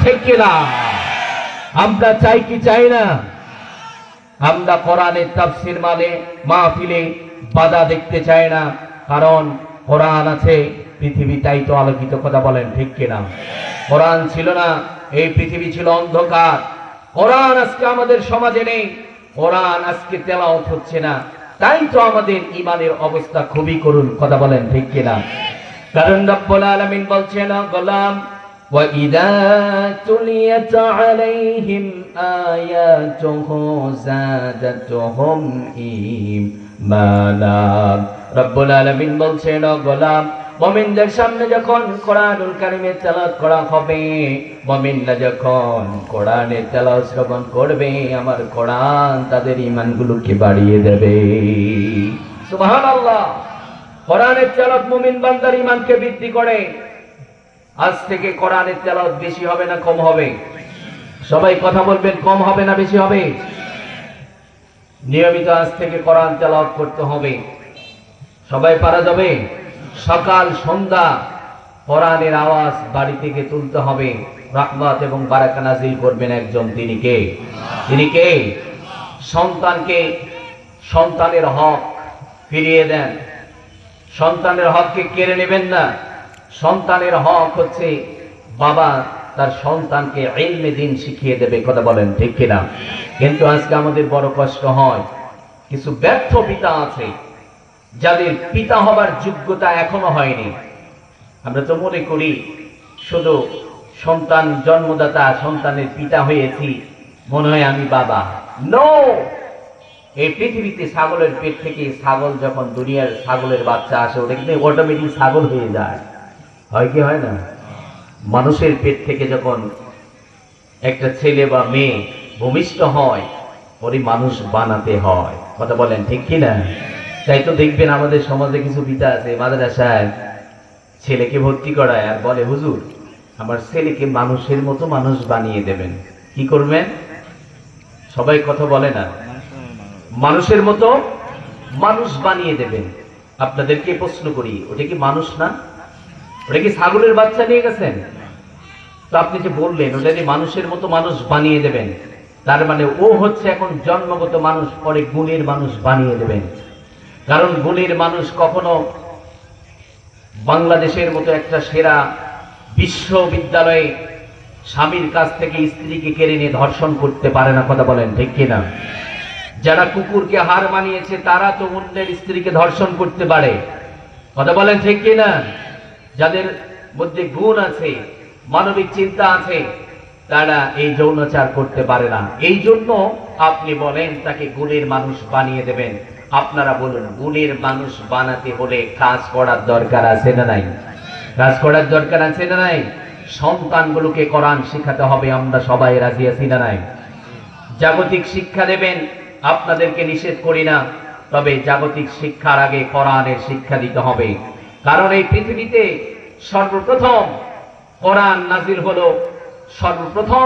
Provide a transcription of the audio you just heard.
ঠিক কিনা? আমরা চাই কি চাই না? আমরা কোরআনের তাফসীর মানে মাহফিলে বাধা দেখতে চাই না, কারণ কোরআন আছে, পৃথিবী তাই তো আলোকিত। কথা বলেন ঠিক কিনা? কোরআন ছিল না, এই পৃথিবী ছিল অন্ধকার। কোরআন আজকে আমাদের সমাজে নেই, কোরআন আজকে তেলাওয়াত হচ্ছে না, তাই তো আমাদের ঈমানের অবস্থা খুবই করুণ। কথা বলেন ঠিক কিনা? কারণ রব্বুল আলামিন বলছেন, গোলাম وَإِذَا تُلِيَتْ عَلَيْهِمْ آيَاتُهُ زَادَتْهُمْ ঈমানা। রব্বুল আলামিন বলছেন, গোলাম, মুমিনদের সামনে যখন কোরআনুল কারীমের তেলাওয়াত করা হবে, মুমিনরা যখন কোরআনের তেলাওয়াত শ্রবণ করবে, আমার কোরআন তাদের ঈমানগুলোকে বাড়িয়ে দেবে। সুবহানাল্লাহ। কোরআনের তেলাওয়াত মুমিন বান্দার ঈমানকে বৃদ্ধি করে। আজ থেকে কোরআনের তেলাওয়াত বেশি হবে না কম হবে? সবাই কথা বলবেন, কম হবে না বেশি হবে? নিয়মিত আজ থেকে কোরআন তেলাওয়াত করতে হবে। সবাই পারা যাবে? সকাল সন্ধ্যা কোরআনের আওয়াজ বাড়ি থেকে তুলতে হবে। রহমত এবং বারাকা নাজিল করবেন একজন, তিনি কে? তিনি কে? সন্তানকে সন্তানের হক ফিরিয়ে দেন। সন্তানের হককে কেড়ে নেবেন না। সন্তানের হক হচ্ছে বাবা তার সন্তানকে ইলমে দ্বীন শিখিয়ে দেবে। কথা বলেন ঠিক কিনা? কিন্তু আজকে আমাদের বড় কষ্ট হয়, কিছু ব্যর্থ পিতা আছে যাদের পিতা হবার যোগ্যতা এখনো হয়নি। আমরা তো মনে করি শুধু সন্তান জন্মদাতা, সন্তানের পিতা হয়েছি, মনে হয় আমি বাবা। নো! এই পৃথিবীতে ছাগলের পেট থেকে ছাগল যখন দুনিয়ার ছাগলের বাচ্চা আসে, ওটা কিন্তু অটোমেটিক ছাগল হয়ে যায়। হয় কি হয় না? মানুষের পেট থেকে যখন একটা ছেলে বা মেয়ে ভূমিষ্ঠ হয়, ওরই মানুষ বানাতে হয়। কথা বলেন ঠিক কিনা? তাই তো দেখবেন আমাদের সমাজে কিছু পিতা আছে, মাদ্রাসায় ছেলেকে ভর্তি করায় আর বলে, হুজুর আমার ছেলেকে মানুষের মতো মানুষ বানিয়ে দেবেন। কি করবেন? সবাই কথা বলে না, মানুষের মতো মানুষ বানিয়ে দেবেন। আপনাদেরকে প্রশ্ন করি, ওটা কি মানুষ না? ওটা কি ছাগলের বাচ্চা নিয়ে গেছেন? তো আপনি যে বললেন ওটা যে মানুষের মতো মানুষ বানিয়ে দেবেন, তার মানে ও হচ্ছে এখন জন্মগত মানুষ, পরে গুণের মানুষ বানিয়ে দেবেন। কারণ গুণের মানুষ কখনো বাংলাদেশের মতো একটা সেরা বিশ্ববিদ্যালয়ে স্বামীর কাছ থেকে স্ত্রীকে কেড়ে নিয়ে ধর্ষণ করতে পারে না। কথা বলেন ঠিক কিনা? যারা কুকুরকে হার মানিয়েছে তারা তো অন্যের স্ত্রীকে ধর্ষণ করতে পারে। কথা বলেন ঠিক কিনা? যাদের মধ্যে গুণ আছে, মানবিক চিন্তা আছে, তারা এই যৌনাচার করতে পারে না। এই জন্য আপনি বলেন তাকে গুণের মানুষ বানিয়ে দেবেন। আপনারা বলুন, গুণের মানুষ বানাতে হলে কাজ করার দরকার আছে না নাই? কাজ করার দরকার আছে না নাই? সন্তানগুলোকে কোরআন শিখাতে হবে। আমরা সবাই রাজি আছি না নাই? জাগতিক শিক্ষা দেবেন, আপনাদেরকে নিষেধ করি না, তবে জাগতিক শিক্ষার আগে কোরআনের শিক্ষা দিতে হবে। কারণ এই পৃথিবীতে সর্বপ্রথম কোরআন নাজিল হলো, সর্বপ্রথম